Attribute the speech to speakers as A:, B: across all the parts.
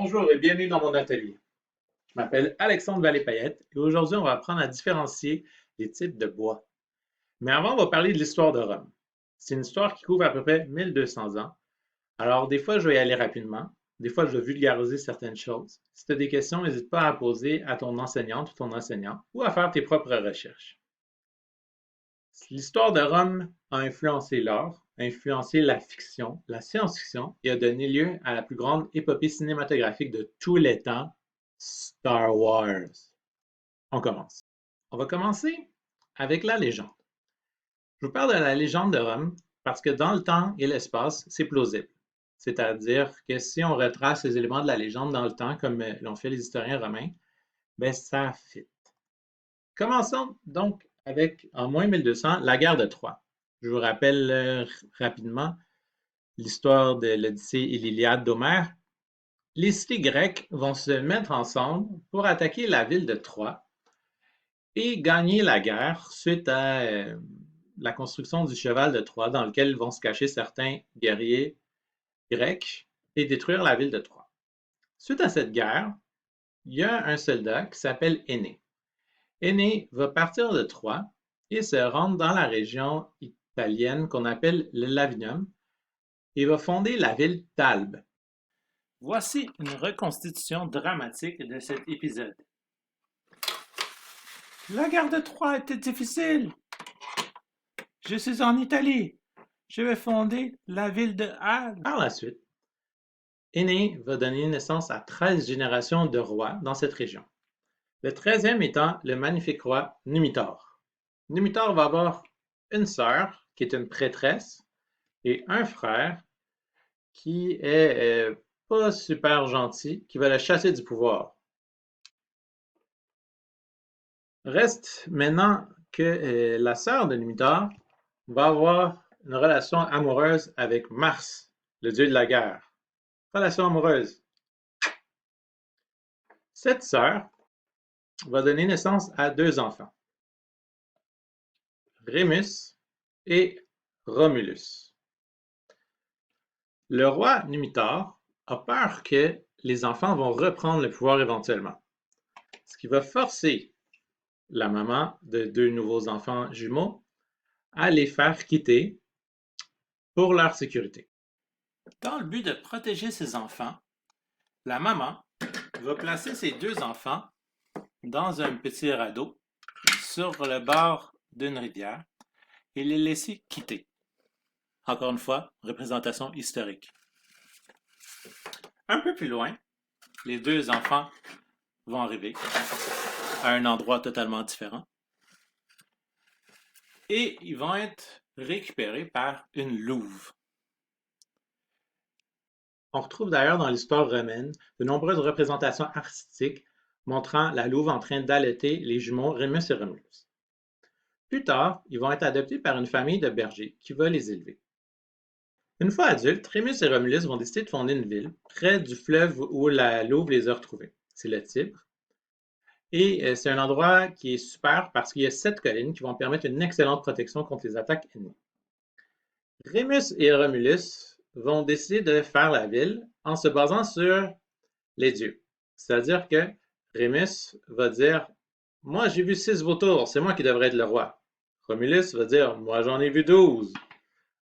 A: Bonjour et bienvenue dans mon atelier. Je m'appelle Alexandre Vallée-Payette et aujourd'hui, on va apprendre à différencier les types de bois. Mais avant, on va parler de l'histoire de Rome. C'est une histoire qui couvre à peu près 1200 ans. Alors, des fois, je vais y aller rapidement. Des fois, je vais vulgariser certaines choses. Si tu as des questions, n'hésite pas à poser à ton enseignante ou ton enseignant ou à faire tes propres recherches. L'histoire de Rome a influencé l'art, a influencé la fiction, la science-fiction et a donné lieu à la plus grande épopée cinématographique de tous les temps, Star Wars. On commence. On va commencer avec la légende. Je vous parle de la légende de Rome parce que dans le temps et l'espace, c'est plausible. C'est-à-dire que si on retrace les éléments de la légende dans le temps, comme l'ont fait les historiens romains, ben ça fit. Commençons donc avec, en moins 1200, la guerre de Troie. Je vous rappelle rapidement l'histoire de l'Odyssée et l'Iliade d'Homère. Les cités grecques vont se mettre ensemble pour attaquer la ville de Troie et gagner la guerre suite à la construction du cheval de Troie dans lequel vont se cacher certains guerriers grecs et détruire la ville de Troie. Suite à cette guerre, il y a un soldat qui s'appelle Énée. Énée va partir de Troie et se rendre dans la région italienne qu'on appelle le Lavinium et va fonder la ville d'Albe. Voici une reconstitution dramatique de cet épisode. La guerre de Troie était difficile. Je suis en Italie. Je vais fonder la ville de Albe. Par la suite, Énée va donner naissance à 13 générations de rois dans cette région. Le 13e étant le magnifique roi Numitor. Numitor va avoir une sœur qui est une prêtresse et un frère qui est pas super gentil, qui va le chasser du pouvoir. Reste maintenant que la sœur de Numitor va avoir une relation amoureuse avec Mars, le dieu de la guerre. Relation amoureuse. Cette sœur va donner naissance à deux enfants, Rémus et Romulus. Le roi Numitor a peur que les enfants vont reprendre le pouvoir éventuellement, ce qui va forcer la maman de deux nouveaux enfants jumeaux à les faire quitter pour leur sécurité. Dans le but de protéger ses enfants, la maman va placer ses deux enfants dans un petit radeau sur le bord d'une rivière et les laisser quitter. Encore une fois, représentation historique. Un peu plus loin, les deux enfants vont arriver à un endroit totalement différent et ils vont être récupérés par une louve. On retrouve d'ailleurs dans l'histoire romaine de nombreuses représentations artistiques montrant la louve en train d'allaiter les jumeaux Rémus et Romulus. Plus tard, ils vont être adoptés par une famille de bergers qui va les élever. Une fois adultes, Rémus et Romulus vont décider de fonder une ville près du fleuve où la louve les a retrouvés. C'est le Tibre. Et c'est un endroit qui est super parce qu'il y a 7 collines qui vont permettre une excellente protection contre les attaques ennemies. Rémus et Romulus vont décider de faire la ville en se basant sur les dieux. C'est-à-dire que Rémus va dire moi j'ai vu 6 vautours, c'est moi qui devrais être le roi. Romulus va dire moi j'en ai vu 12.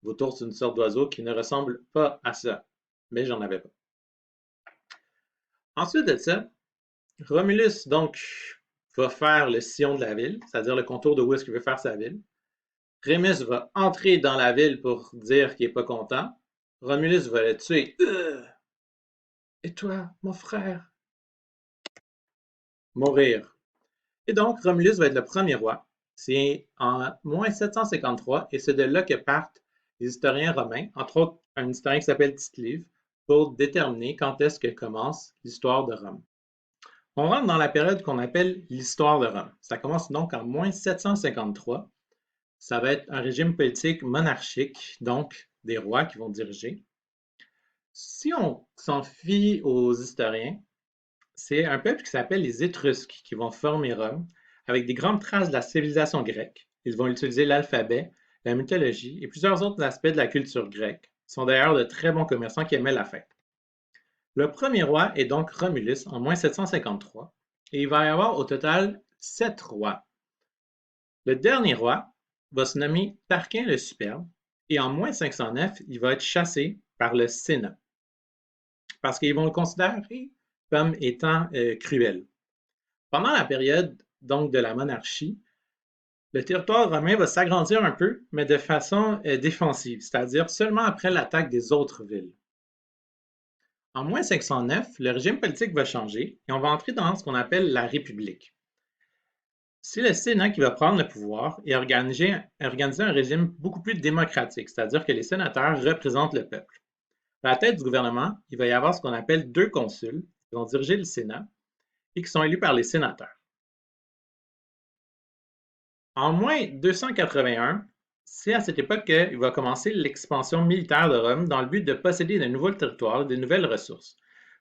A: Vautour, c'est une sorte d'oiseau qui ne ressemble pas à ça, mais j'en avais pas. Ensuite de ça, Romulus donc va faire le sillon de la ville, c'est-à-dire le contour de où est-ce qu'il veut faire sa ville. Rémus va entrer dans la ville pour dire qu'il n'est pas content. Romulus va le tuer. Et toi, mon frère? Mourir. Et donc, Romulus va être le premier roi. C'est en moins 753 et c'est de là que partent les historiens romains, entre autres un historien qui s'appelle Tite-Live, pour déterminer quand est-ce que commence l'histoire de Rome. On rentre dans la période qu'on appelle l'histoire de Rome. Ça commence donc en moins 753. Ça va être un régime politique monarchique, donc des rois qui vont diriger. Si on s'en fie aux historiens, c'est un peuple qui s'appelle les Étrusques qui vont former Rome avec des grandes traces de la civilisation grecque. Ils vont utiliser l'alphabet, la mythologie et plusieurs autres aspects de la culture grecque. Ils sont d'ailleurs de très bons commerçants qui aimaient la fête. Le premier roi est donc Romulus en moins 753, et il va y avoir au total 7 rois. Le dernier roi va se nommer Tarquin le Superbe, et en moins 509, il va être chassé par le Sénat, parce qu'ils vont le considérer comme étant cruel. Pendant la période donc de la monarchie, le territoire romain va s'agrandir un peu, mais de façon défensive, c'est-à-dire seulement après l'attaque des autres villes. En moins 509, le régime politique va changer et on va entrer dans ce qu'on appelle la République. C'est le Sénat qui va prendre le pouvoir et organiser un régime beaucoup plus démocratique, c'est-à-dire que les sénateurs représentent le peuple. À la tête du gouvernement, il va y avoir ce qu'on appelle 2 consuls qui vont diriger le Sénat et qui sont élus par les sénateurs. En moins 281, c'est à cette époque qu'il va commencer l'expansion militaire de Rome dans le but de posséder de nouveaux territoires et de nouvelles ressources.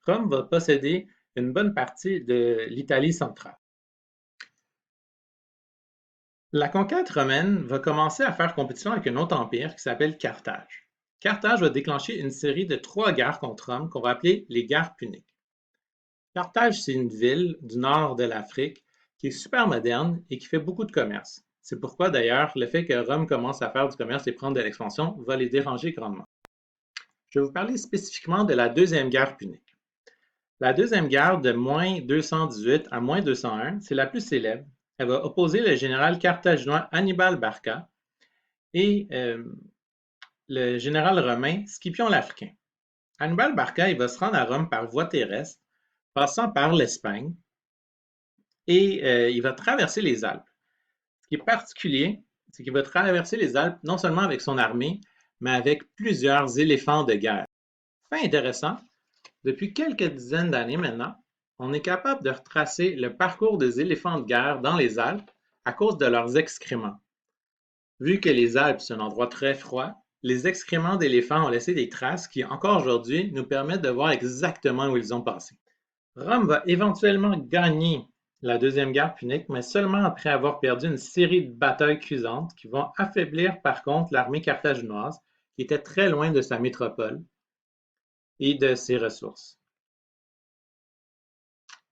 A: Rome va posséder une bonne partie de l'Italie centrale. La conquête romaine va commencer à faire compétition avec un autre empire qui s'appelle Carthage. Carthage va déclencher une série de 3 guerres contre Rome qu'on va appeler les guerres puniques. Carthage, c'est une ville du nord de l'Afrique qui est super moderne et qui fait beaucoup de commerce. C'est pourquoi d'ailleurs le fait que Rome commence à faire du commerce et prendre de l'expansion va les déranger grandement. Je vais vous parler spécifiquement de la deuxième guerre punique. La deuxième guerre de moins 218 à moins 201, c'est la plus célèbre. Elle va opposer le général carthaginois Hannibal Barca et le général romain Scipion l'Africain. Hannibal Barca, il va se rendre à Rome par voie terrestre, passant par l'Espagne, et il va traverser les Alpes. Ce qui est particulier, c'est qu'il va traverser les Alpes non seulement avec son armée, mais avec plusieurs éléphants de guerre. Fait intéressant, depuis quelques dizaines d'années maintenant, on est capable de retracer le parcours des éléphants de guerre dans les Alpes à cause de leurs excréments. Vu que les Alpes sont un endroit très froid, les excréments d'éléphants ont laissé des traces qui, encore aujourd'hui, nous permettent de voir exactement où ils ont passé. Rome va éventuellement gagner la deuxième guerre punique, mais seulement après avoir perdu une série de batailles cuisantes qui vont affaiblir par contre l'armée carthaginoise, qui était très loin de sa métropole et de ses ressources.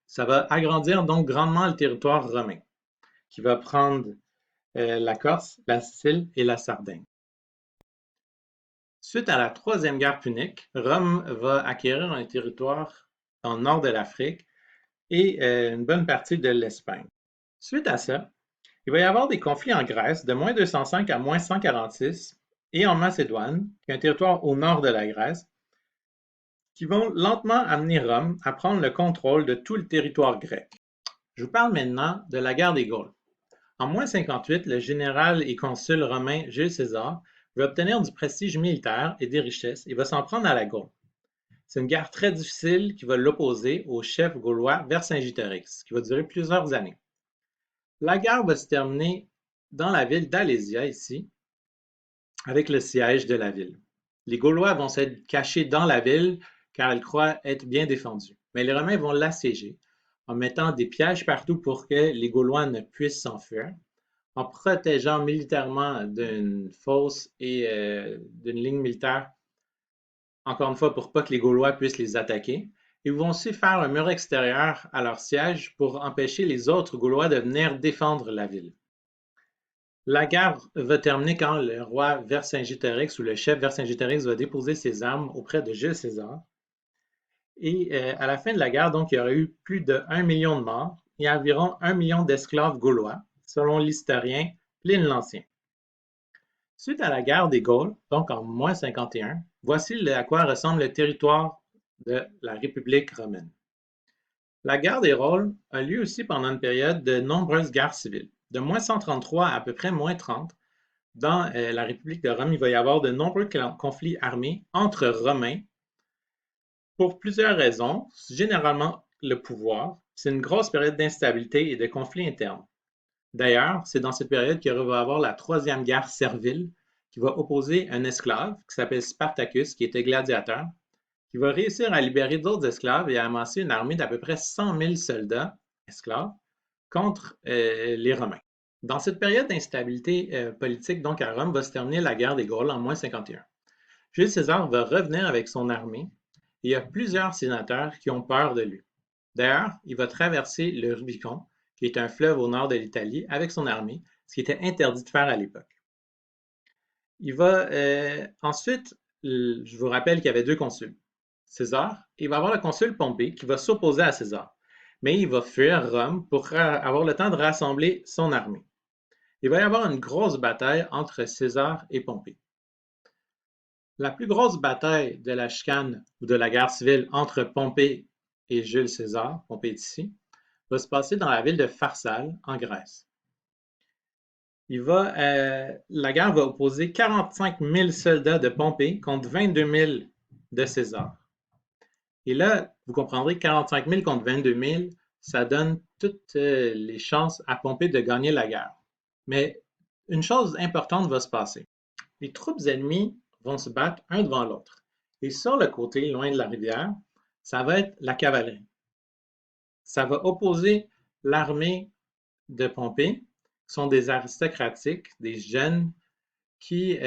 A: Ça va agrandir donc grandement le territoire romain, qui va prendre la Corse, la Sicile et la Sardaigne. Suite à la troisième guerre punique, Rome va acquérir un territoire dans le nord de l'Afrique et une bonne partie de l'Espagne. Suite à ça, il va y avoir des conflits en Grèce de moins 205 à moins 146 et en Macédoine, qui est un territoire au nord de la Grèce, qui vont lentement amener Rome à prendre le contrôle de tout le territoire grec. Je vous parle maintenant de la guerre des Gaules. En moins 58, le général et consul romain Jules César va obtenir du prestige militaire et des richesses et va s'en prendre à la Gaule. C'est une guerre très difficile qui va l'opposer au chef gaulois Vercingétorix, qui va durer plusieurs années. La guerre va se terminer dans la ville d'Alésia, ici, avec le siège de la ville. Les Gaulois vont se cacher dans la ville car ils croient être bien défendus. Mais les Romains vont l'assiéger en mettant des pièges partout pour que les Gaulois ne puissent s'enfuir, en protégeant militairement d'une fosse et d'une ligne militaire, encore une fois pour pas que les Gaulois puissent les attaquer. Ils vont aussi faire un mur extérieur à leur siège pour empêcher les autres Gaulois de venir défendre la ville. La guerre va terminer quand le roi Vercingétorix ou le chef Vercingétorix va déposer ses armes auprès de Jules César. Et à la fin de la guerre, donc, il y aurait eu plus de 1 million de morts et environ 1 million d'esclaves gaulois, selon l'historien Pline l'Ancien. Suite à la guerre des Gaules, donc en moins 51, voici à quoi ressemble le territoire de la République romaine. La guerre des Gaules a lieu aussi pendant une période de nombreuses guerres civiles. De moins 133 à peu près moins 30, dans la République de Rome, il va y avoir de nombreux conflits armés entre Romains pour plusieurs raisons, généralement le pouvoir. C'est une grosse période d'instabilité et de conflits internes. D'ailleurs, c'est dans cette période qu'il va y avoir la troisième guerre servile qui va opposer un esclave qui s'appelle Spartacus, qui était gladiateur, qui va réussir à libérer d'autres esclaves et à amasser une armée d'à peu près 100 000 soldats esclaves contre les Romains. Dans cette période d'instabilité politique, donc à Rome, va se terminer la guerre des Gaules en moins 51. Jules César va revenir avec son armée il y a plusieurs sénateurs qui ont peur de lui. D'ailleurs, il va traverser le Rubicon, qui est un fleuve au nord de l'Italie, avec son armée, ce qui était interdit de faire à l'époque. Il va ensuite, je vous rappelle qu'il y avait deux consuls, César, et il va avoir le consul Pompée qui va s'opposer à César, mais il va fuir Rome pour avoir le temps de rassembler son armée. Il va y avoir une grosse bataille entre César et Pompée. La plus grosse bataille de la chicane ou de la guerre civile entre Pompée et Jules César, Pompée est ici, va se passer dans la ville de Pharsale, en Grèce. La guerre va opposer 45 000 soldats de Pompée contre 22 000 de César. Et là, vous comprendrez, 45 000 contre 22 000, ça donne toutes les chances à Pompée de gagner la guerre. Mais une chose importante va se passer. Les troupes ennemies vont se battre un devant l'autre. Et sur le côté, loin de la rivière, ça va être la cavalerie. Ça va opposer l'armée de Pompée, qui sont des aristocratiques, des jeunes qui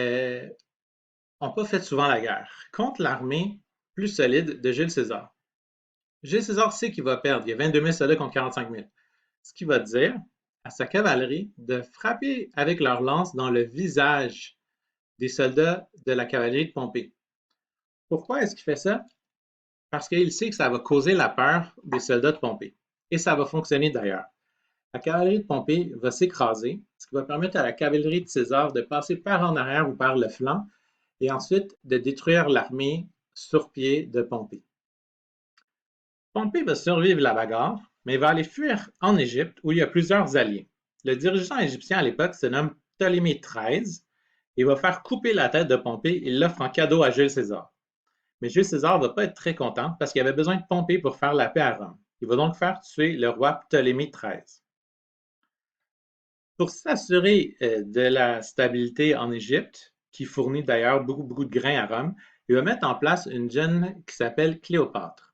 A: n'ont pas fait souvent la guerre, contre l'armée plus solide de Jules César. Jules César sait qu'il va perdre. Il y a 22 000 soldats contre 45 000. Ce qui va dire à sa cavalerie de frapper avec leurs lances dans le visage des soldats de la cavalerie de Pompée. Pourquoi est-ce qu'il fait ça? Parce qu'il sait que ça va causer la peur des soldats de Pompée. Et ça va fonctionner d'ailleurs. La cavalerie de Pompée va s'écraser, ce qui va permettre à la cavalerie de César de passer par en arrière ou par le flanc et ensuite de détruire l'armée sur pied de Pompée. Pompée va survivre la bagarre, mais va aller fuir en Égypte où il y a plusieurs alliés. Le dirigeant égyptien à l'époque se nomme Ptolémée XIII et va faire couper la tête de Pompée et l'offre en cadeau à Jules César. Mais Jules César ne va pas être très content parce qu'il avait besoin de Pompée pour faire la paix à Rome. Il va donc faire tuer le roi Ptolémée XIII. Pour s'assurer de la stabilité en Égypte, qui fournit d'ailleurs beaucoup de grains à Rome, il va mettre en place une jeune qui s'appelle Cléopâtre.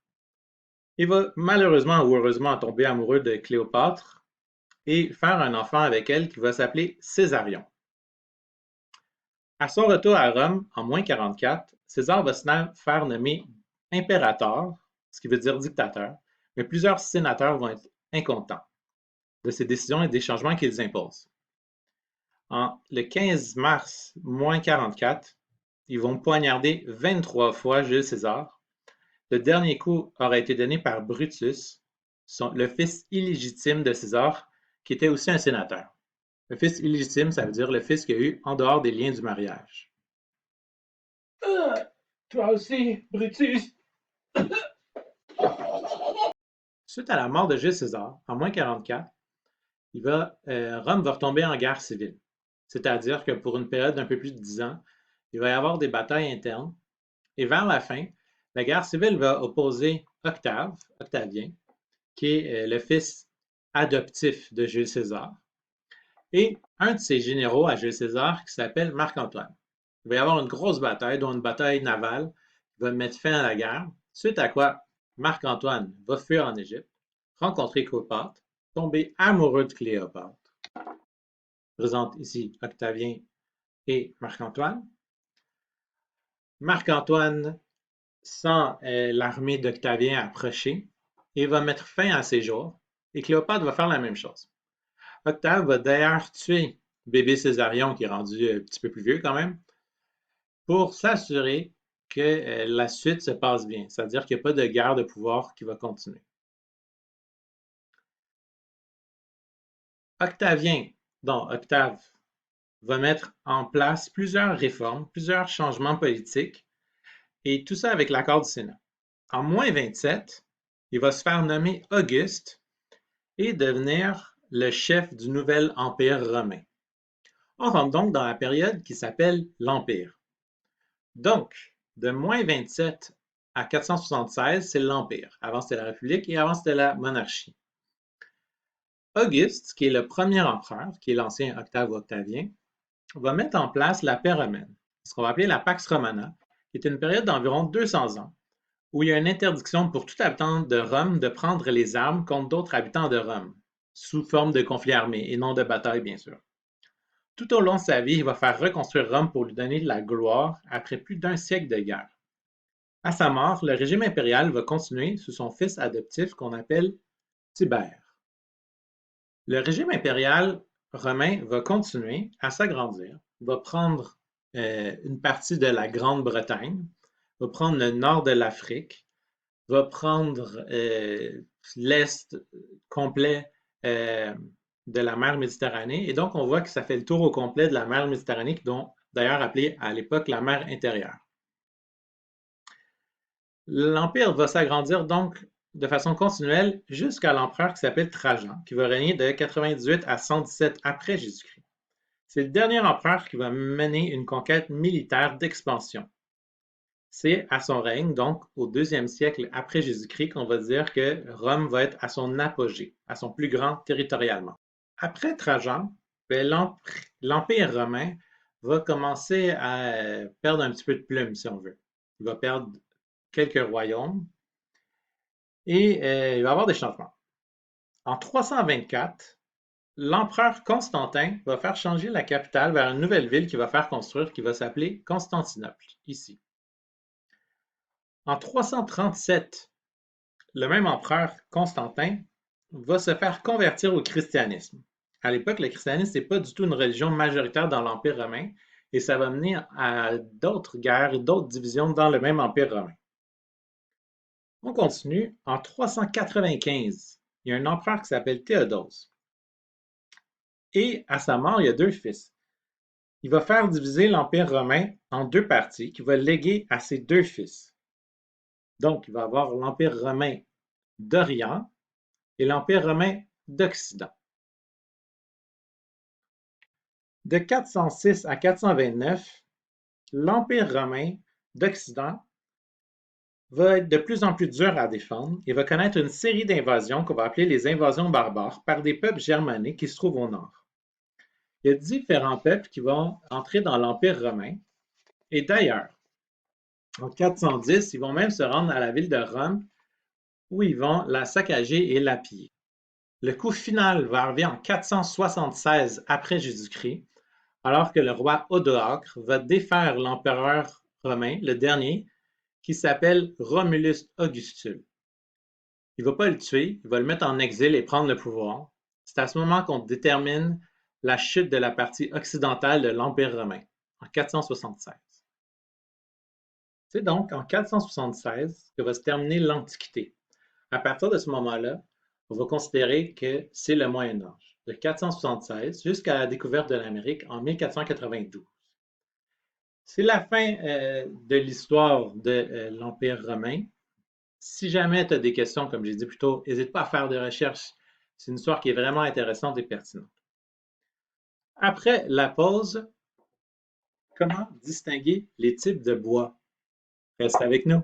A: Il va malheureusement ou heureusement tomber amoureux de Cléopâtre et faire un enfant avec elle qui va s'appeler Césarion. À son retour à Rome, en moins 44, César va se faire nommer impérator, ce qui veut dire dictateur, mais plusieurs sénateurs vont être incontents de ces décisions et des changements qu'ils imposent. Le 15 mars, moins 44, ils vont poignarder 23 fois Jules César. Le dernier coup aurait été donné par Brutus, le fils illégitime de César, qui était aussi un sénateur. Le fils illégitime, ça veut dire le fils qu'il y a eu en dehors des liens du mariage. Toi aussi, Brutus! Suite à la mort de Jules César, en moins 44, Rome va retomber en guerre civile. C'est-à-dire que pour une période d'un peu plus de 10 ans, il va y avoir des batailles internes. Et vers la fin, la guerre civile va opposer Octavien, qui est le fils adoptif de Jules César, et un de ses généraux à Jules César qui s'appelle Marc-Antoine. Il va y avoir une grosse bataille, dont une bataille navale, qui va mettre fin à la guerre, suite à quoi Marc-Antoine va fuir en Égypte, rencontrer Cléopâtre, tomber amoureux de Cléopâtre. Je présente ici Octavien et Marc-Antoine. Marc-Antoine sent l'armée d'Octavien approcher et va mettre fin à ses jours, et Cléopâtre va faire la même chose. Octave va d'ailleurs tuer bébé Césarion, qui est rendu un petit peu plus vieux quand même, pour s'assurer que la suite se passe bien, c'est-à-dire qu'il n'y a pas de guerre de pouvoir qui va continuer. Octave, va mettre en place plusieurs réformes, plusieurs changements politiques, et tout ça avec l'accord du Sénat. En moins 27, il va se faire nommer Auguste et devenir le chef du nouvel empire romain. On rentre donc dans la période qui s'appelle l'Empire. Donc, de moins 27 à 476, c'est l'Empire. Avant, c'était la République et avant, c'était la monarchie. Auguste, qui est le premier empereur, qui est l'ancien Octave Octavien, va mettre en place la paix romaine, ce qu'on va appeler la Pax Romana, qui est une période d'environ 200 ans, où il y a une interdiction pour tout habitant de Rome de prendre les armes contre d'autres habitants de Rome, sous forme de conflit armé et non de bataille, bien sûr. Tout au long de sa vie, il va faire reconstruire Rome pour lui donner de la gloire après plus d'un siècle de guerre. À sa mort, le régime impérial va continuer sous son fils adoptif qu'on appelle Tibère. Le régime impérial romain va continuer à s'agrandir, va prendre une partie de la Grande-Bretagne, va prendre le nord de l'Afrique, va prendre l'est complet de la mer Méditerranée. Et donc, on voit que ça fait le tour au complet de la mer Méditerranée, dont d'ailleurs appelée à l'époque la mer intérieure. L'Empire va s'agrandir donc de façon continuelle jusqu'à l'empereur qui s'appelle Trajan, qui va régner de 98 à 117 après Jésus-Christ. C'est le dernier empereur qui va mener une conquête militaire d'expansion. C'est à son règne, donc au deuxième siècle après Jésus-Christ, qu'on va dire que Rome va être à son apogée, à son plus grand territorialement. Après Trajan, l'Empire romain va commencer à perdre un petit peu de plume, si on veut. Il va perdre quelques royaumes et il va y avoir des changements. En 324, l'empereur Constantin va faire changer la capitale vers une nouvelle ville qu'il va faire construire qui va s'appeler Constantinople, ici. En 337, le même empereur Constantin va se faire convertir au christianisme. À l'époque, le christianisme n'est pas du tout une religion majoritaire dans l'Empire romain et ça va mener à d'autres guerres et d'autres divisions dans le même Empire romain. On continue. En 395, il y a un empereur qui s'appelle Théodose. Et à sa mort, il y a deux fils. Il va faire diviser l'Empire romain en deux parties qu'il va léguer à ses deux fils. Donc, il va avoir l'Empire romain d'Orient et l'Empire romain d'Occident. De 406 à 429, l'Empire romain d'Occident va être de plus en plus dur à défendre et va connaître une série d'invasions qu'on va appeler les invasions barbares par des peuples germaniques qui se trouvent au nord. Il y a différents peuples qui vont entrer dans l'Empire romain et d'ailleurs, en 410, ils vont même se rendre à la ville de Rome où ils vont la saccager et la piller. Le coup final va arriver en 476 après Jésus-Christ, alors que le roi Odoacre va défaire l'empereur romain, le dernier, qui s'appelle Romulus Augustule. Il ne va pas le tuer, il va le mettre en exil et prendre le pouvoir. C'est à ce moment qu'on détermine la chute de la partie occidentale de l'Empire romain, en 476. C'est donc en 476 que va se terminer l'Antiquité. À partir de ce moment-là, on va considérer que c'est le Moyen Âge, de 476 jusqu'à la découverte de l'Amérique en 1492. C'est la fin de l'histoire de l'Empire romain. Si jamais tu as des questions, comme j'ai dit plus tôt, n'hésite pas à faire des recherches. C'est une histoire qui est vraiment intéressante et pertinente. Après la pause, comment distinguer les types de bois? Reste avec nous.